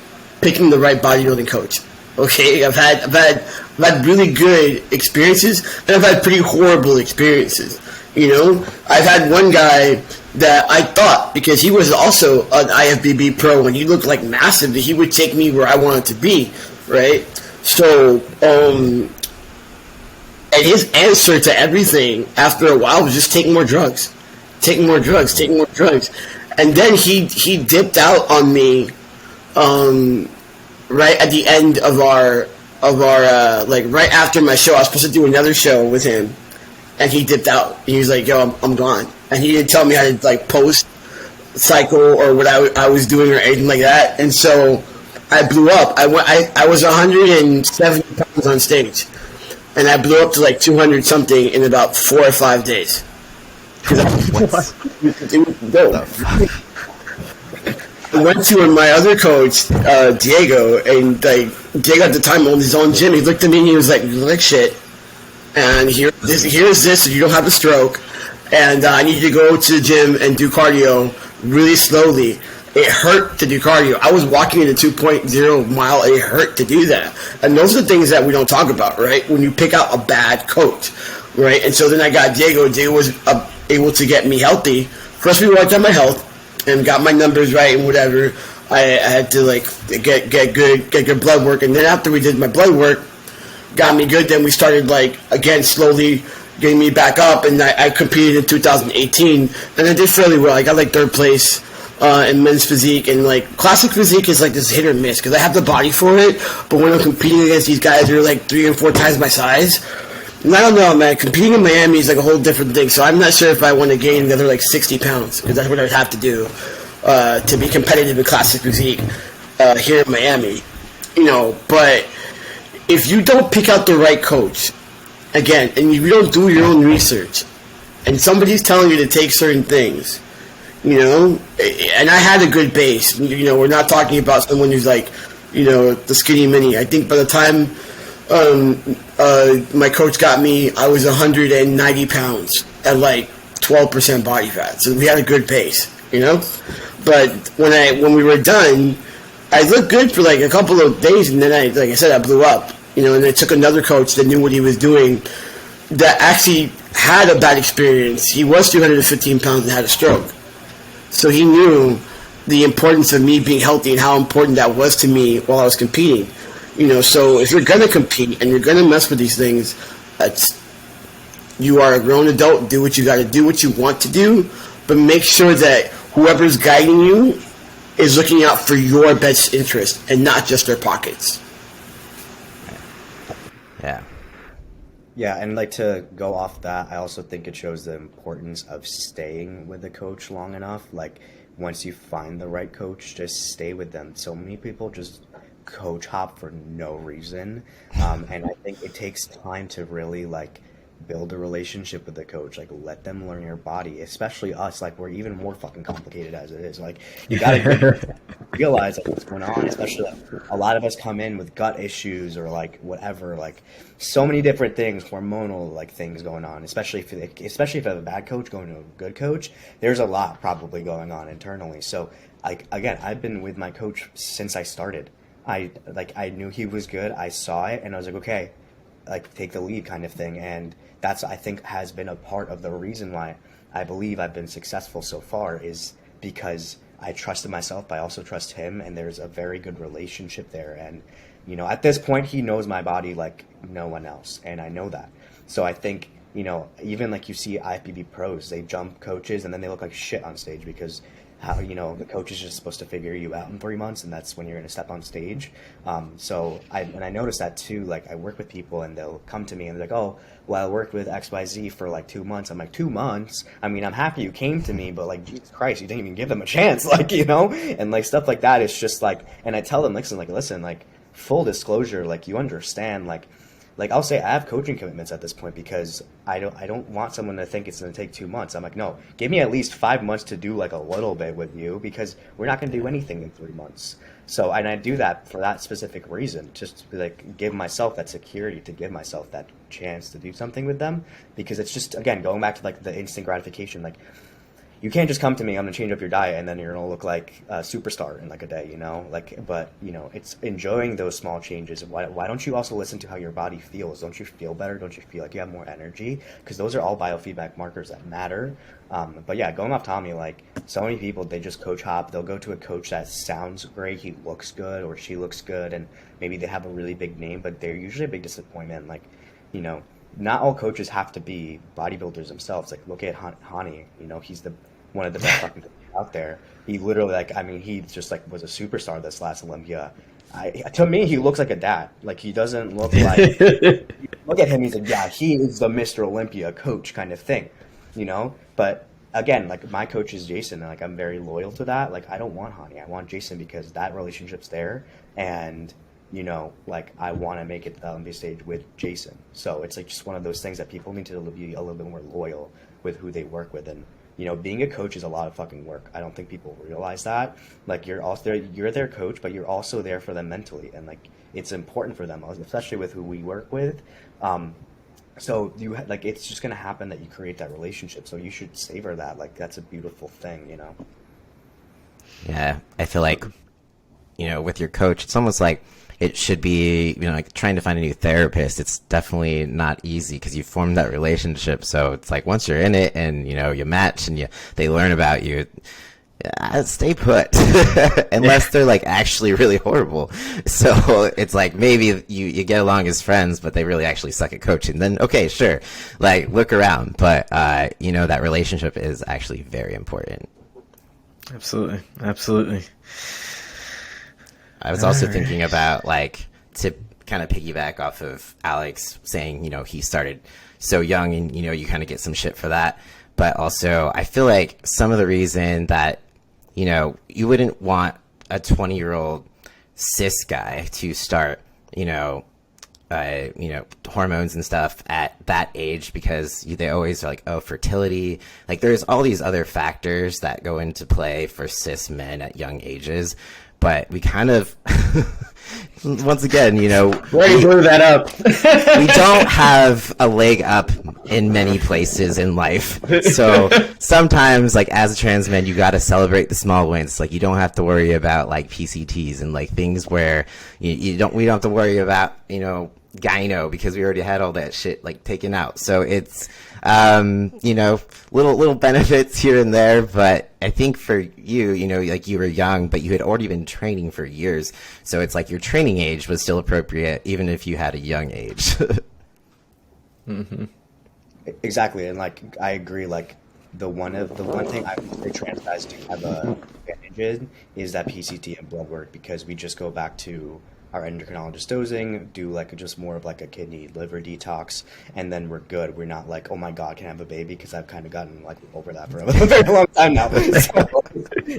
picking the right bodybuilding coach. Okay, I've had really good experiences, and I've had pretty horrible experiences. You know, I've had one guy that I thought, because he was also an IFBB pro and he looked like massive, that he would take me where I wanted to be, right? So, and his answer to everything after a while was just taking more drugs. And then he dipped out on me, right at the end of our like right after my show. I was supposed to do another show with him, and he dipped out. He was like, "Yo, I'm gone," and he didn't tell me how to, like, post cycle or what I was doing or anything like that. And so I blew up. I was 170 pounds on stage, and I blew up to like 200 something in about 4 or 5 days. I went to my other coach, Diego, and like Diego at the time owned his own gym. He looked at me and he was like, "You look like shit, and here's this, so you don't have a stroke, and I need you to go to the gym and do cardio really slowly." It hurt to do cardio. I was walking in a 2.0 mile. It hurt to do that. And those are the things that we don't talk about, right? When you pick out a bad coach, right? And so then I got Diego. Diego was able to get me healthy. First, we worked on my health and got my numbers right and whatever. I had to like get good blood work. And then after we did my blood work, got me good. Then we started like again slowly getting me back up, and I competed in 2018, and I did fairly well. I got like third place in men's physique, and like classic physique is like this hit or miss because I have the body for it, but when I'm competing against these guys who are like 3 and 4 times my size, and I don't know, man. Competing in Miami is like a whole different thing. So I'm not sure if I want to gain another like 60 pounds because that's what I'd have to do to be competitive in classic physique here in Miami, you know. But if you don't pick out the right coach, again, and if you don't do your own research, and somebody's telling you to take certain things, you know, and I had a good base. You know, we're not talking about someone who's like, you know, the skinny mini. I think by the time my coach got me, I was 190 pounds at like 12% body fat. So we had a good base, you know. But when we were done, I looked good for like a couple of days, and then like I said, I blew up. You know, and I took another coach that knew what he was doing, that actually had a bad experience. He was 215 pounds and had a stroke. So he knew the importance of me being healthy and how important that was to me while I was competing. You know, so if you're going to compete and you're going to mess with these things, you are a grown adult, do what you got to do, what you want to do, but make sure that whoever's guiding you is looking out for your best interest and not just their pockets. Yeah. Yeah, and like to go off that, I also think it shows the importance of staying with the coach long enough. Like once you find the right coach, just stay with them. So many people just coach hop for no reason, and I think it takes time to really like build a relationship with the coach. Like let them learn your body, especially us. Like we're even more fucking complicated as it is. Like you gotta realize like what's going on, especially like, a lot of us come in with gut issues or like whatever, like so many different things, hormonal like things going on, especially if you have a bad coach going to a good coach, there's a lot probably going on internally. So like again, I've been with my coach since I started. I knew he was good, I saw it, and I was like, okay, like take the lead kind of thing. And that's, I think, has been a part of the reason why I believe I've been successful so far, is because I trusted myself, but I also trust him, and there's a very good relationship there. And, you know, at this point, he knows my body like no one else, and I know that. So I think, you know, even like you see IFBB pros, they jump coaches, and then they look like shit on stage because how, you know, the coach is just supposed to figure you out in 3 months, and that's when you're going to step on stage. So I noticed that too. Like I work with people and they'll come to me and they're like, oh, well, I worked with XYZ for like 2 months. I'm like, 2 months? I mean, I'm happy you came to me, but like, Jesus Christ, you didn't even give them a chance. Like, you know, and like stuff like that. It's just like, and I tell them, listen, like full disclosure, like you understand, like I'll say I have coaching commitments at this point because I don't want someone to think it's going to take 2 months. I'm like, no, give me at least 5 months to do like a little bit with you because we're not going to do anything in 3 months. So, and I do that for that specific reason, just to like give myself that security, to give myself that chance to do something with them, because it's just, again, going back to like the instant gratification, like you can't just come to me, I'm going to change up your diet, and then you're going to look like a superstar in like a day, you know? Like, but, you know, it's enjoying those small changes. Why don't you also listen to how your body feels? Don't you feel better? Don't you feel like you have more energy? Because those are all biofeedback markers that matter. But yeah, going off Tommy, like so many people, they just coach hop. They'll go to a coach that sounds great, he looks good, or she looks good, and maybe they have a really big name, but they're usually a big disappointment. Like, you know, not all coaches have to be bodybuilders themselves. Like, look at Hani, you know, he's one of the best fucking out there. He literally, like, I mean, he just like was a superstar this last Olympia. To me, he looks like a dad. Like, he doesn't look like, look at him, he's like, yeah, he is the Mr. Olympia coach kind of thing, you know? But again, like, my coach is Jason, and like, I'm very loyal to that. Like, I don't want Hani, I want Jason, because that relationship's there, and you know, like, I want to make it to the Olympia stage with Jason. So it's like just one of those things that people need to be a little bit more loyal with who they work with. And you know, being a coach is a lot of fucking work. I don't think people realize that. Like, you're their coach, but you're also there for them mentally, and like, it's important for them, especially with who we work with. So you like, it's just gonna happen that you create that relationship. So you should savor that. Like, that's a beautiful thing, you know. Yeah, I feel like, with your coach, it's almost like it should be, like trying to find a new therapist. It's definitely not easy because you formed that relationship. So it's like once you're in it and, you match and they learn about you, stay put unless they're like actually really horrible. So it's like maybe you get along as friends, but they really actually suck at coaching. Then, okay, sure. Like look around. But, that relationship is actually very important. Absolutely. Absolutely. I was also thinking about, like, to kind of piggyback off of Alex saying, he started so young and, you kind of get some shit for that. But also, I feel like some of the reason that, you wouldn't want a 20-year-old cis guy to start, hormones and stuff at that age because they always are like, oh, fertility. Like, there's all these other factors that go into play for cis men at young ages. But we kind of, once again, Already blew that up. we don't have a leg up in many places in life. So sometimes, like, as a trans man, you got to celebrate the small wins. Like, you don't have to worry about, like, PCTs and, like, things where we don't have to worry about, gyno because we already had all that shit, like, taken out. So it's, little benefits here and there, but I think for you, like you were young, but you had already been training for years. So it's like your training age was still appropriate, even if you had a young age. Mm-hmm. Exactly, and like I agree. Like the one thing I would say trans guys do have a advantage in is that PCT and blood work because we just go back to our endocrinologist dosing, do like just more of like a kidney liver detox, and then we're good. We're not like, oh my god, can I have a baby? Because I've kind of gotten like over that for a very long time now. So,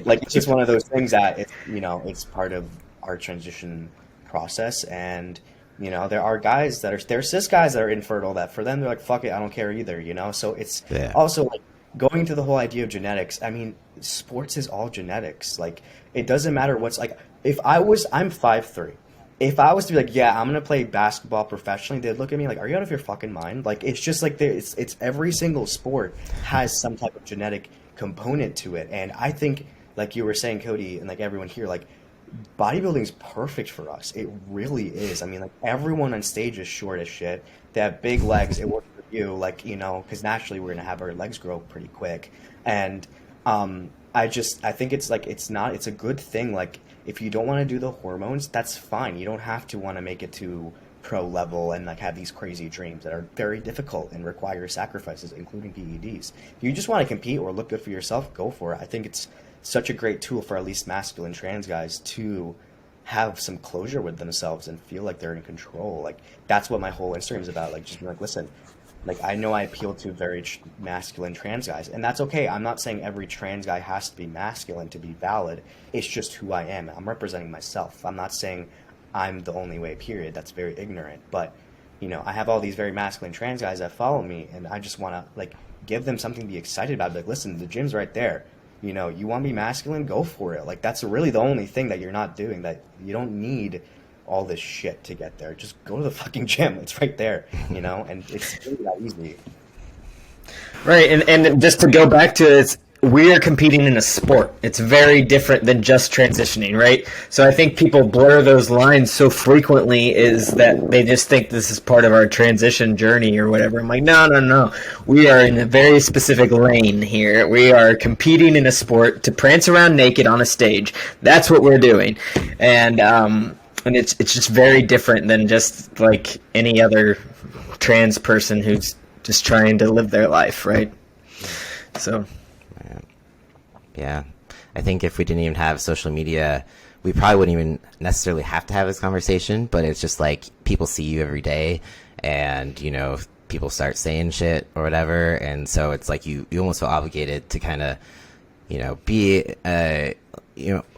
like it's just one of those things that it's part of our transition process, and there are guys that are cis guys that are infertile that for them they're like, fuck it, I don't care either. So it's also like going to the whole idea of genetics. I mean, sports is all genetics. Like it doesn't matter what's like. I'm 5'3". If I was to be like, yeah, I'm going to play basketball professionally, they'd look at me like, are you out of your fucking mind? Like, it's just like, it's every single sport has some type of genetic component to it. And I think, like you were saying, Cody, and like everyone here, like, bodybuilding is perfect for us. It really is. I mean, like, everyone on stage is short as shit. They have big legs. It works for you, like, because naturally we're going to have our legs grow pretty quick. And I think it's like, it's a good thing. Like, if you don't want to do the hormones, that's fine. You don't have to want to make it to pro level and like have these crazy dreams that are very difficult and require sacrifices, including PEDs. If you just want to compete or look good for yourself, go for it. I think it's such a great tool for at least masculine trans guys to have some closure with themselves and feel like they're in control. Like that's what my whole Instagram is about. Like just being like, listen, like I know I appeal to very masculine trans guys, and that's okay. I'm not saying every trans guy has to be masculine to be valid. It's just who I am. I'm representing myself. I'm not saying I'm the only way, period. That's very ignorant. But, I have all these very masculine trans guys that follow me, and I just want to, like, give them something to be excited about. Like, listen, the gym's right there. You want to be masculine? Go for it. Like, that's really the only thing that you're not doing, that you don't need all this shit to get there. Just go to the fucking gym. It's right there, and it's really that easy. Right, and just to go back to it, we are competing in a sport. It's very different than just transitioning, right? So I think people blur those lines so frequently is that they just think this is part of our transition journey or whatever. I'm like, no. We are in a very specific lane here. We are competing in a sport to prance around naked on a stage. That's what we're doing. And it's just very different than just like any other trans person who's just trying to live their life, right? So... Yeah. I think if we didn't even have social media, we probably wouldn't even necessarily have to have this conversation, but it's just like people see you every day and, people start saying shit or whatever. And so it's like you almost feel obligated to kind of, be,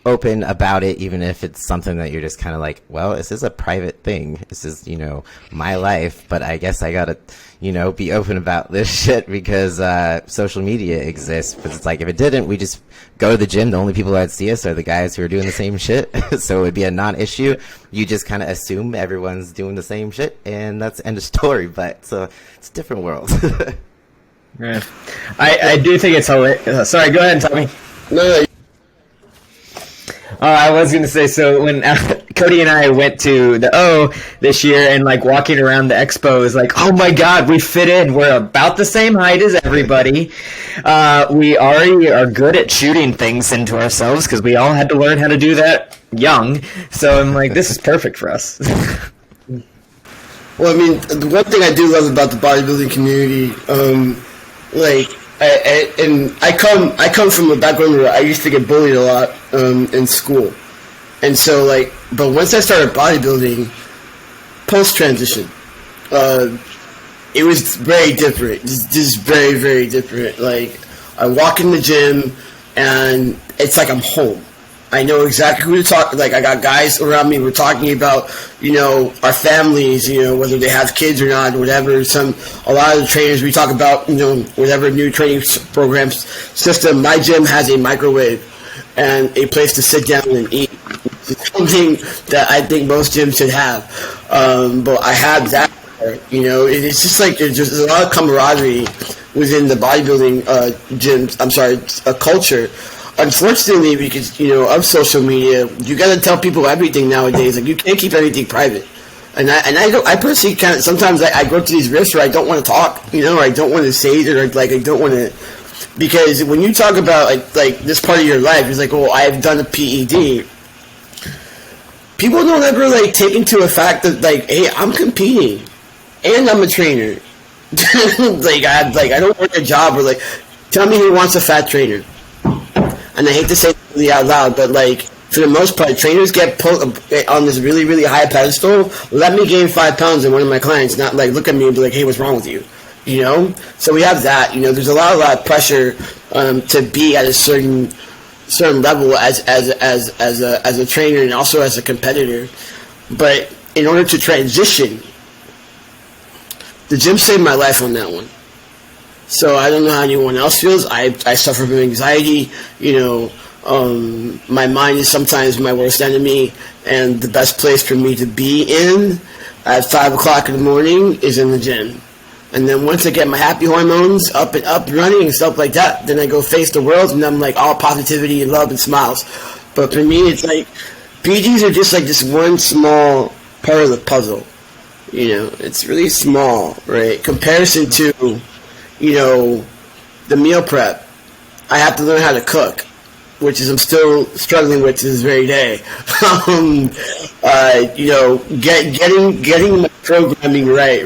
open about it, even if it's something that you're just kind of like, well, this is a private thing. This is, my life, but I guess I gotta, be open about this shit because social media exists. But it's like, if it didn't, we just go to the gym. The only people that see us are the guys who are doing the same shit. So it would be a non-issue. You just kind of assume everyone's doing the same shit, and that's the end of story. But it's a different world. Yeah. I do think it's hilarious. Sorry, go ahead, Tommy. No, I was gonna say, so when Cody and I went to the O this year, and like walking around the expo is like, oh my god, we fit in. We're about the same height as everybody. We already are good at shooting things into ourselves because we all had to learn how to do that young. So I'm like, this is perfect for us. Well, I mean, the one thing I do love about the bodybuilding community, I come from a background where I used to get bullied a lot in school, and so but once I started bodybuilding, post transition, it was very different. Just very, very different. Like, I walk in the gym, and it's like I'm home. I know exactly who to talk. Like, I got guys around me. We're talking about, our families, whether they have kids or not, or whatever. A lot of the trainers, we talk about, whatever new training program system. My gym has a microwave and a place to sit down and eat. It's something that I think most gyms should have. But I have that. It's just like there's a lot of camaraderie within the bodybuilding culture. Unfortunately, because of social media, you got to tell people everything nowadays. Like, you can't keep anything private. And I personally kind of sometimes I go to these risks where I don't want to talk, or I don't want to say it, or I don't want to, because when you talk about like this part of your life, it's like, oh, I have done a PED. People don't ever take into a fact that hey, I'm competing, and I'm a trainer. I don't work a job, or tell me who wants a fat trainer. And I hate to say it really out loud, but for the most part, trainers get put on this really, really high pedestal. Let me gain 5 pounds, and one of my clients not look at me and be like, "Hey, what's wrong with you?" So we have that. There's a lot of pressure to be at a certain level as a trainer and also as a competitor. But in order to transition, the gym saved my life on that one. So I don't know how anyone else feels. I suffer from anxiety. My mind is sometimes my worst enemy, and the best place for me to be in at 5 o'clock in the morning is in the gym. And then once I get my happy hormones up and running and stuff like that, then I go face the world, and I'm all positivity and love and smiles. But for me, it's PEDs are just this one small part of the puzzle. It's really small, right? Comparison to the meal prep. I have to learn how to cook, which is I'm still struggling with to this very day. Getting my programming right?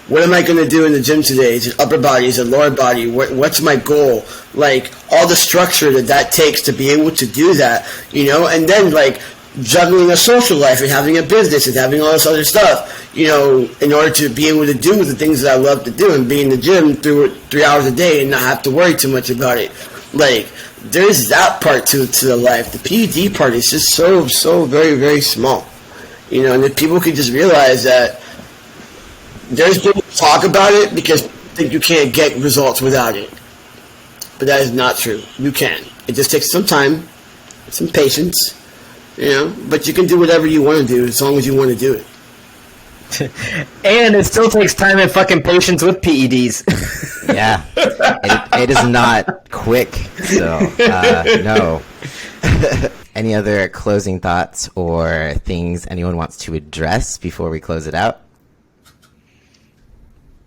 What am I going to do in the gym today? Is it upper body? Is it lower body? What's my goal? All the structure that takes to be able to do that, and then juggling a social life and having a business and having all this other stuff, in order to be able to do the things that I love to do and be in the gym 3 hours a day and not have to worry too much about it. There's that part to the life. The PED part is just so very, very small. And if people could just realize that there's people who talk about it because people think you can't get results without it. But that is not true. You can. It just takes some time, some patience, but you can do whatever you want to do as long as you want to do it. And it still takes time and fucking patience with PEDs. Yeah, it is not quick. So no. Any other closing thoughts or things anyone wants to address before we close it out?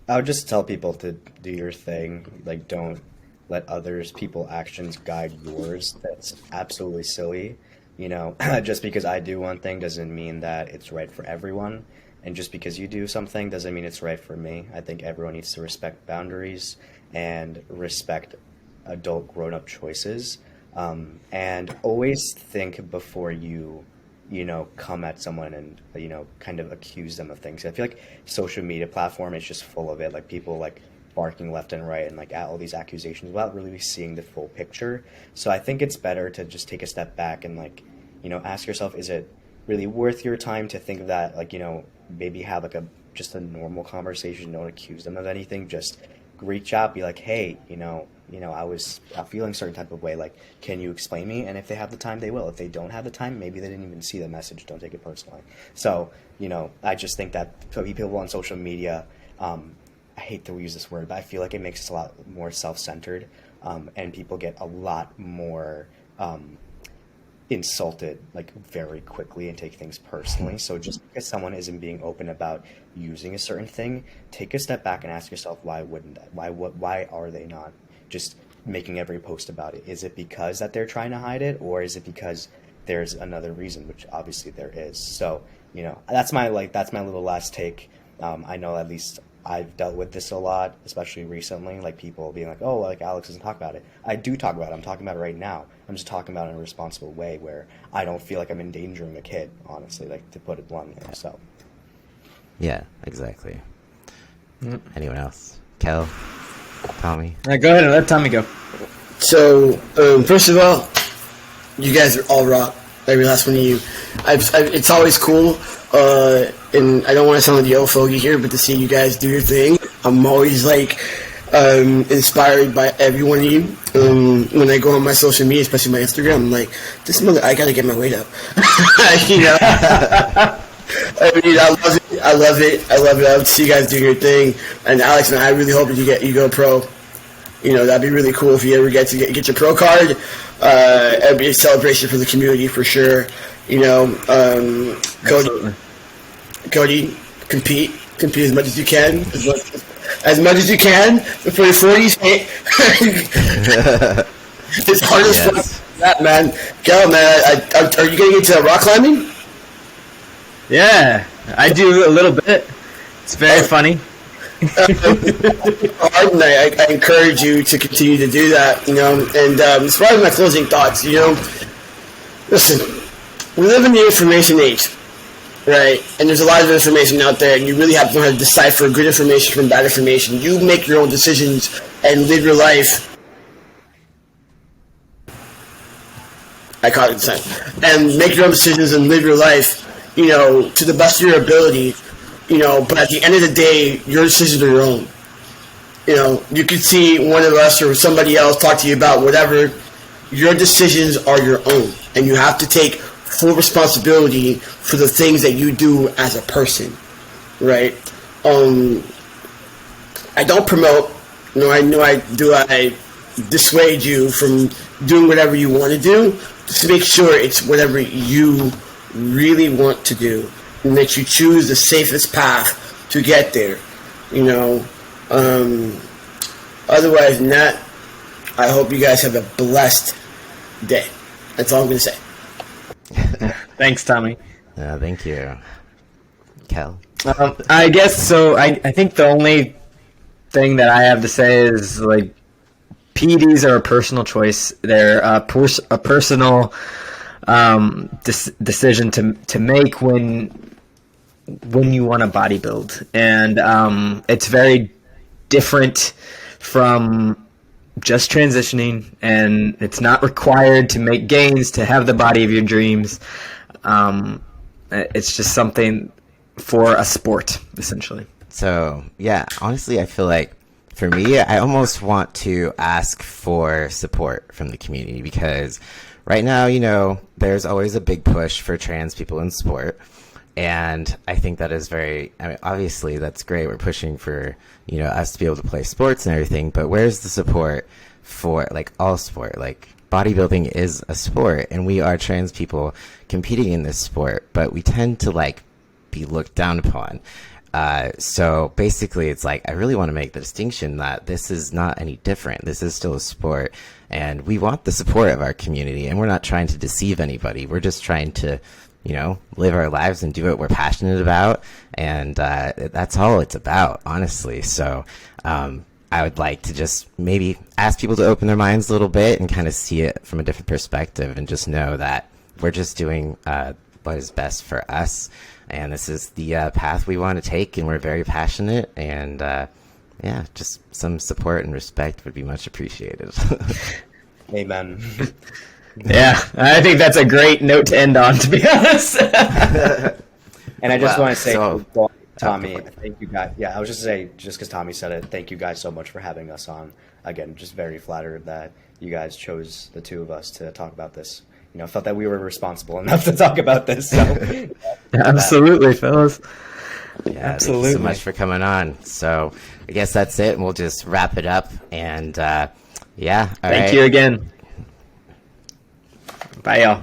I would just tell people to do your thing. Don't let people's actions guide yours. That's absolutely silly. Just because I do one thing doesn't mean that it's right for everyone. And just because you do something doesn't mean it's right for me. I think everyone needs to respect boundaries and respect adult grown-up choices. And always think before you come at someone and, kind of accuse them of things. I feel like social media platform is just full of it. People barking left and right and at all these accusations without really seeing the full picture. So I think it's better to just take a step back and ask yourself, is it really worth your time to think of that? Maybe have just a normal conversation. Don't accuse them of anything. Just reach out, be like, hey, I was feeling a certain type of way. Can you explain me? And if they have the time, they will. If they don't have the time, maybe they didn't even see the message. Don't take it personally. So, I just think that people on social media, I hate to use this word, but I feel like it makes us a lot more self-centered, and people get a lot more insulted like very quickly and take things personally. So just because someone isn't being open about using a certain thing, take a step back and ask yourself, why wouldn't that? Why are they not just making every post about it? Is it because that they're trying to hide it, or is it because there's another reason, which obviously there is? So, you know, that's my little last take. I know at least I've dealt with this a lot, especially recently, like people being like, oh, like Alex doesn't talk about it. I do talk about it. I'm talking about it right now. I'm just talking about it in a responsible way where I don't feel like I'm endangering a kid, honestly, like, to put it bluntly. So. Yeah, exactly. Anyone else? Kel? Tommy? Go ahead and let Tommy go. So, first of all, you guys are all rock. Every last one of you. It's always cool, and I don't want to sound like the old fogey here, but to see you guys do your thing, I'm always like inspired by every one of you. When I go on my social media, especially my Instagram, I'm like, I gotta get my weight up. You know. I mean, I love it. I love to see you guys doing your thing. And Alex and I really hope that you go pro. You know, that'd be really cool if you ever get your pro card. It'd be a celebration for the community for sure. You know, Cody, compete as much as you can, as much as you can before your 40s. It's hard as fuck, that man. Go, man. Are you getting into rock climbing? Yeah, I do a little bit. It's very funny. I encourage you to continue to do that, you know. And as far as my closing thoughts, you know, listen, we live in the information age, right? And there's a lot of information out there, and you really have to know how to decipher good information from bad information. You make your own decisions and live your life. I caught it inside. And make your own decisions and live your life, you know, to the best of your ability. You know, but at the end of the day, your decisions are your own. You know, you could see one of us or somebody else talk to you about whatever. Your decisions are your own, and you have to take full responsibility for the things that you do as a person, right? I don't promote, I dissuade you from doing whatever you want to do. Just make sure it's whatever you really want to do, and that you choose the safest path to get there, you know. Otherwise than that, I hope you guys have a blessed day. That's all I'm going to say. Thanks, Tommy. Thank you. Kel? I guess so. I think the only thing that I have to say is, like, PEDs are a personal choice. They're a personal decision to make when you want to bodybuild, and it's very different from just transitioning, and it's not required to make gains to have the body of your dreams. It's just something for a sport, essentially. So, yeah, honestly, I feel like for me, I almost want to ask for support from the community, because right now, you know, there's always a big push for trans people in sport. And I think that is obviously that's great. We're pushing for, you know, us to be able to play sports and everything, but where's the support for, like, all sport? Like, bodybuilding is a sport, and we are trans people competing in this sport, but we tend to, like, be looked down upon. So basically it's like, I really want to make the distinction that this is not any different. This is still a sport, and we want the support of our community, and we're not trying to deceive anybody. We're just trying to, you know, live our lives and do what we're passionate about. And that's all it's about, honestly. So I would like to just maybe ask people to open their minds a little bit and kind of see it from a different perspective, and just know that we're just doing what is best for us. And this is the path we want to take, and we're very passionate. And yeah, just some support and respect would be much appreciated. Amen. Yeah, I think that's a great note to end on, to be honest. And I just want to say, Tommy, okay. thank you guys. Yeah, I was just say, just because Tommy said it, thank you guys so much for having us on. Again, just very flattered that you guys chose the two of us to talk about this. You know, felt that we were responsible enough to talk about this. So, absolutely, fellas. Yeah, absolutely. Thank you so much for coming on. So I guess that's it, and we'll just wrap it up. And yeah, thank you again. Bye, y'all.